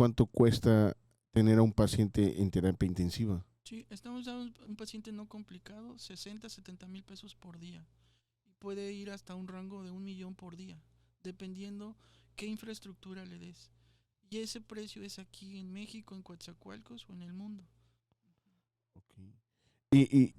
cuánto cuesta tener a un paciente en terapia intensiva. Sí, estamos dando un paciente no complicado, 60, 70 mil pesos por día. Y puede ir hasta un rango de 1 millón por día, dependiendo qué infraestructura le des. Y ese precio es aquí en México, en Coatzacoalcos o en el mundo. Okay.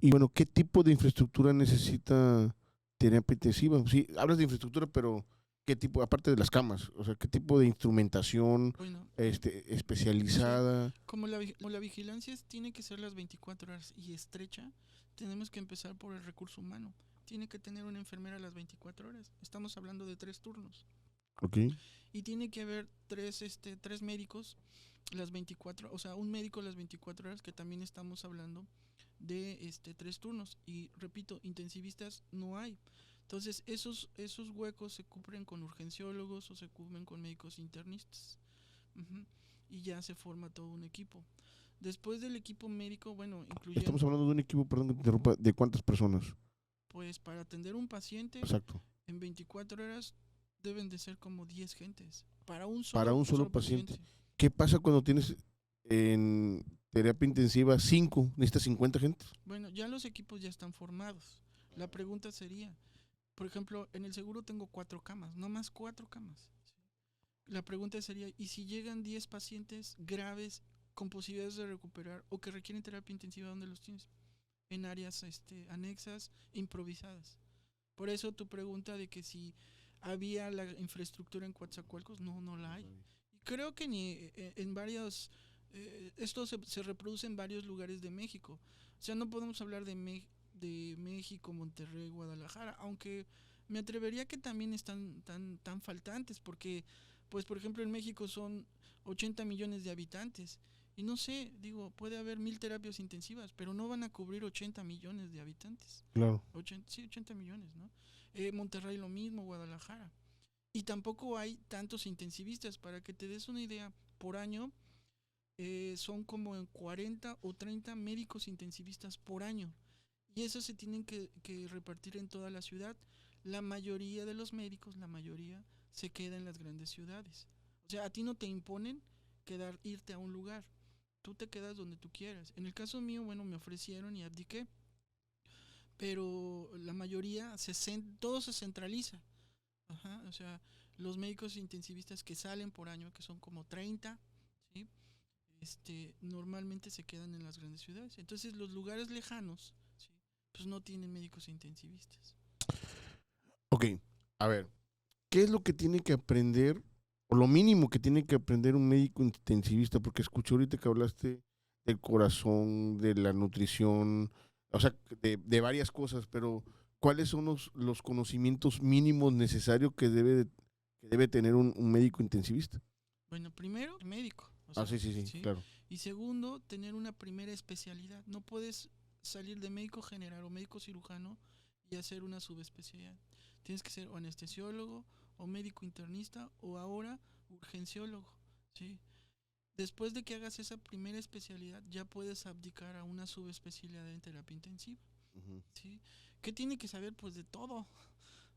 Y bueno, ¿qué tipo de infraestructura necesita terapia intensiva? Sí, hablas de infraestructura, pero ¿qué tipo, aparte de las camas, o sea, qué tipo de instrumentación Bueno, sí, especializada? como la vigilancia tiene que ser las 24 horas y estrecha, tenemos que empezar por el recurso humano. Tiene que tener una enfermera a las 24 horas. Estamos hablando de 3 turnos. Ok, Y tiene que haber tres médicos las 24, o sea, un médico las 24 horas, que también estamos hablando de 3 turnos. Y repito, intensivistas no hay. Entonces, esos huecos se cubren con urgenciólogos o se cubren con médicos internistas. Ujú. Y ya se forma todo un equipo. Después del equipo médico, bueno, estamos incluyendo, hablando de un equipo, perdón que te interrumpa, ¿de cuántas personas? pues para atender un paciente Exacto. en 24 horas deben de ser como 10 gentes. Para un Para solo, un solo solo paciente. paciente. ¿Qué pasa cuando tienes en terapia intensiva 5, necesitas 50 gente? Bueno, ya los equipos ya están formados. La pregunta sería, por ejemplo, en el seguro tengo 4 camas, no más 4 camas. La pregunta sería, ¿y si llegan 10 pacientes graves con posibilidades de recuperar o que requieren terapia intensiva, dónde los tienes? En áreas anexas, improvisadas. Por eso tu pregunta de que si había la infraestructura en Coatzacoalcos, no, no la hay. Y creo que ni en varios, esto se reproduce en varios lugares de México. O sea, no podemos hablar de México, Monterrey, Guadalajara, aunque me atrevería que también están tan faltantes, porque, pues, por ejemplo, en México son 80 millones de habitantes. Y no sé, digo, puede haber 1,000 terapias intensivas, pero no van a cubrir 80 millones de habitantes. Claro. 80, sí, 80 millones, ¿no? Monterrey lo mismo, Guadalajara. Y tampoco hay tantos intensivistas. Para que te des una idea, por año son como en 40 o 30 médicos intensivistas por año. Y eso se tienen que repartir en toda la ciudad. La mayoría de los médicos, la mayoría, se queda en las grandes ciudades. O sea, a ti no te imponen irte a un lugar. Tú te quedas donde tú quieras. En el caso mío, bueno, me ofrecieron y abdiqué, pero la mayoría, todo se centraliza. Ajá, o sea, los médicos intensivistas que salen por año, que son como 30, ¿sí? Normalmente se quedan en las grandes ciudades. Entonces los lugares lejanos, ¿sí? Pues no tienen médicos intensivistas. Ok, a ver, ¿qué es lo que tiene que aprender, o lo mínimo que tiene que aprender un médico intensivista? Porque escuché ahorita que hablaste del corazón, de la nutrición, o sea, de varias cosas, pero ¿cuáles son los conocimientos mínimos necesarios que debe tener un médico intensivista? Bueno, primero, médico, o Ah, sea, sí, sí, sí, ¿sí? claro. Y segundo, tener una primera especialidad. No puedes salir de médico general o médico cirujano y hacer una subespecialidad. Tienes que ser o anestesiólogo o médico internista o ahora urgenciólogo, ¿sí? Después de que hagas esa primera especialidad, ya puedes abdicar a una subespecialidad en terapia intensiva, Ujú. ¿sí? ¿Qué tiene que saber? Pues de todo,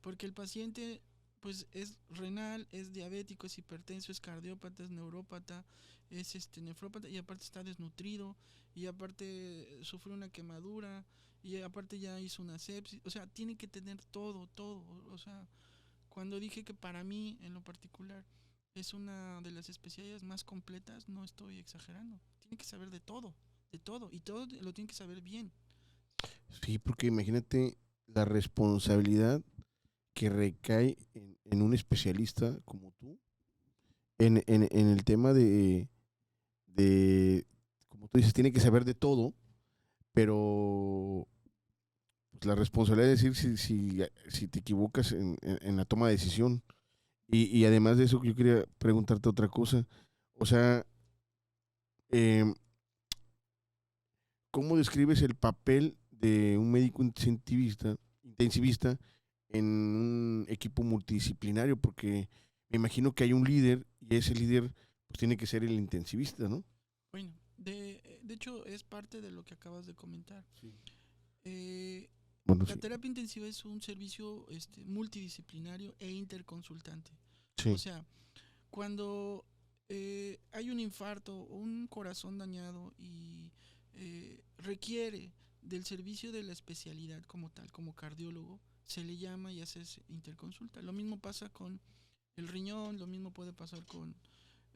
porque el paciente pues es renal, es diabético, es hipertenso, es cardiópata, es neurópata, es nefrópata y aparte está desnutrido y aparte sufre una quemadura y aparte ya hizo una sepsis, o sea, tiene que tener todo, o sea, cuando dije que para mí en lo particular es una de las especialidades más completas, no estoy exagerando. Tiene que saber de todo y todo lo tiene que saber bien. Sí, porque imagínate la responsabilidad que recae en un especialista como tú en el tema de, como tú dices, tiene que saber de todo, pero pues, la responsabilidad de decir si te equivocas en la toma de decisión. Y además de eso, yo quería preguntarte otra cosa. O sea, eh, ¿cómo describes el papel de un médico intensivista en un equipo multidisciplinario? Porque me imagino que hay un líder y ese líder pues tiene que ser el intensivista, ¿no? Bueno, de hecho es parte de lo que acabas de comentar. Sí. Eh, Bueno, la sí. terapia intensiva es un servicio multidisciplinario e interconsultante. O Sí. sea, cuando hay un infarto o un corazón dañado y requiere del servicio de la especialidad como tal, como cardiólogo, se le llama y haces interconsulta. Lo mismo pasa con el riñón, lo mismo puede pasar con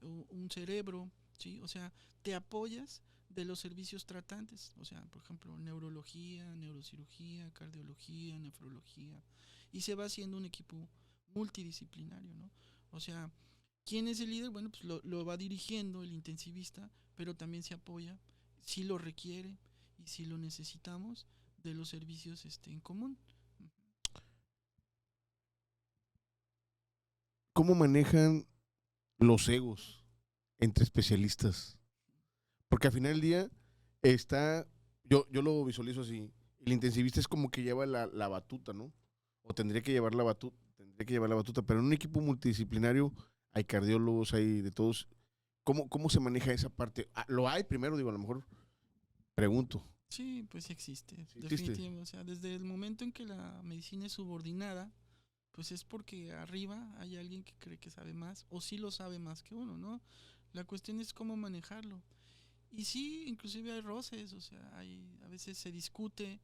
un cerebro, ¿sí? O sea, te apoyas de los servicios tratantes, o sea, por ejemplo, neurología, neurocirugía, cardiología, nefrología, y se va haciendo un equipo multidisciplinario, ¿no? O sea, ¿quién es el líder? Bueno, pues lo va dirigiendo el intensivista, pero también se apoya, si lo requiere y si lo necesitamos, de los servicios en común. ¿Cómo manejan los egos entre especialistas? Porque al final del día está, yo lo visualizo así, el intensivista es como que lleva la batuta, ¿no? O tendría que llevar la batuta, pero en un equipo multidisciplinario hay cardiólogos, hay de todos. ¿Cómo se maneja esa parte? Ah, ¿lo hay primero? Digo, a lo mejor pregunto. Sí, pues sí existe, ¿Sí existe? definitivamente. O sea, desde el momento en que la medicina es subordinada, pues es porque arriba hay alguien que cree que sabe más, o sí lo sabe más que uno, ¿no? La cuestión es cómo manejarlo. Y sí, inclusive hay roces, o sea, a veces se discute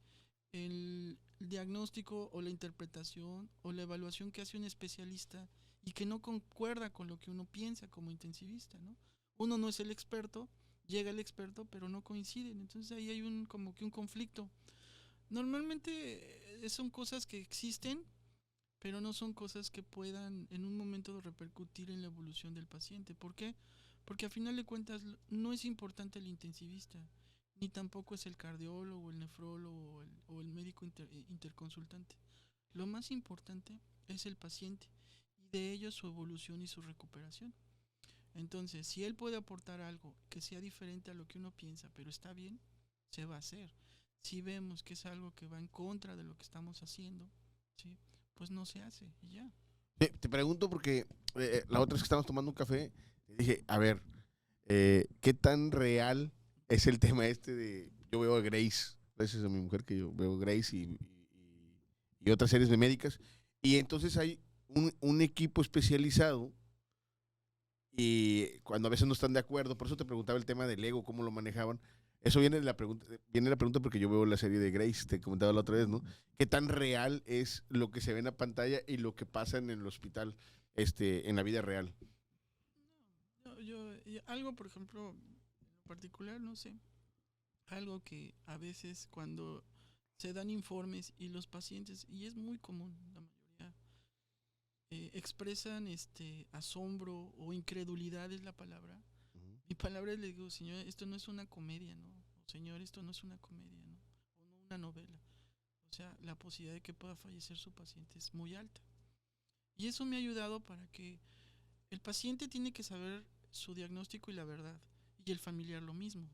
el diagnóstico o la interpretación o la evaluación que hace un especialista y que no concuerda con lo que uno piensa como intensivista, ¿no? Uno no es el experto, llega el experto, pero no coinciden, entonces ahí hay como que un conflicto. Normalmente son cosas que existen, pero no son cosas que puedan en un momento repercutir en la evolución del paciente. ¿Por qué? Porque a final de cuentas no es importante el intensivista, ni tampoco es el cardiólogo, el nefrólogo o el médico interconsultante. Lo más importante es el paciente y de ello su evolución y su recuperación. Entonces, si él puede aportar algo que sea diferente a lo que uno piensa, pero está bien, se va a hacer. Si vemos que es algo que va en contra de lo que estamos haciendo, ¿sí? Pues no se hace y ya. Te pregunto porque la otra vez que estábamos tomando un café, dije, a ver, ¿qué tan real es el tema este de, yo veo a Grace, gracias a mi mujer que yo veo Grace y otras series de médicas, y entonces hay un equipo especializado y cuando a veces no están de acuerdo, por eso te preguntaba el tema del ego, cómo lo manejaban. Eso viene la pregunta porque yo veo la serie de Grace, te comentaba la otra vez, ¿no? ¿Qué tan real es lo que se ve en la pantalla y lo que pasa en el hospital, en la vida real? Algo, por ejemplo, en particular, no sé, algo que a veces cuando se dan informes y los pacientes, y es muy común, la mayoría, expresan asombro o incredulidad es la palabra. Ujú. Mi palabra le digo, señor, esto no es una comedia, ¿no? O, señor, esto no es una comedia, ¿no? O no una novela. O sea, la posibilidad de que pueda fallecer su paciente es muy alta. Y eso me ha ayudado para que el paciente tiene que saber su diagnóstico y la verdad. Y el familiar lo mismo.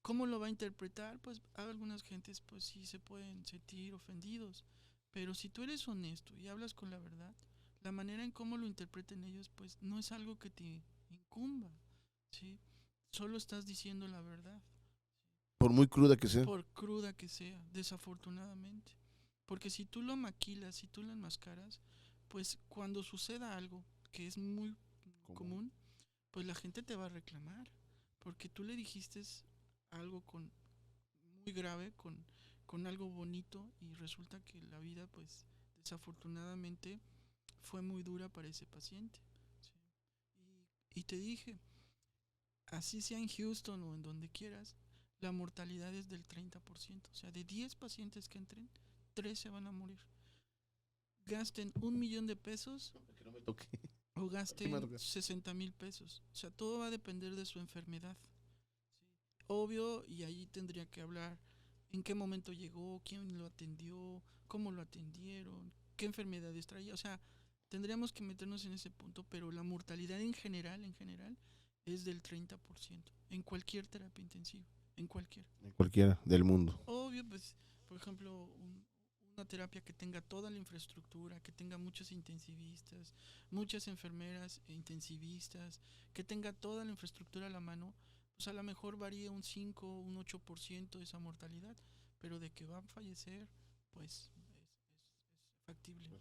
¿Cómo lo va a interpretar? Pues algunas gentes pues sí se pueden sentir ofendidos. Pero si tú eres honesto y hablas con la verdad, la manera en cómo lo interpreten ellos pues no es algo que te incumba, ¿sí? Solo estás diciendo la verdad, Por muy cruda que sea. por cruda que sea, desafortunadamente. Porque si tú lo maquilas, si tú lo enmascaras, pues cuando suceda algo que es muy Común. común, pues la gente te va a reclamar. Porque tú le dijiste algo muy grave, con algo bonito, y resulta que la vida, pues desafortunadamente, fue muy dura para ese paciente. ¿Sí? Y te dije, así sea en Houston o en donde quieras, la mortalidad es del 30%. O sea, de 10 pacientes que entren, 3 se van a morir. Gasten 1 millón de pesos Que no me toque. o Sí me va a gasten tocar. 60,000 pesos. O sea, todo va a depender de su enfermedad. ¿Sí? Obvio, y ahí tendría que hablar en qué momento llegó, quién lo atendió, cómo lo atendieron, qué enfermedades traía. O sea, tendríamos que meternos en ese punto, pero la mortalidad en general, es del 30% en cualquier terapia intensiva, en cualquier. En cualquiera del mundo. Obvio, pues, por ejemplo, una terapia que tenga toda la infraestructura, que tenga muchos intensivistas, muchas enfermeras e intensivistas, que tenga toda la infraestructura a la mano, pues a lo mejor varía un 5, un 8% de esa mortalidad, pero de que va a fallecer, pues es factible.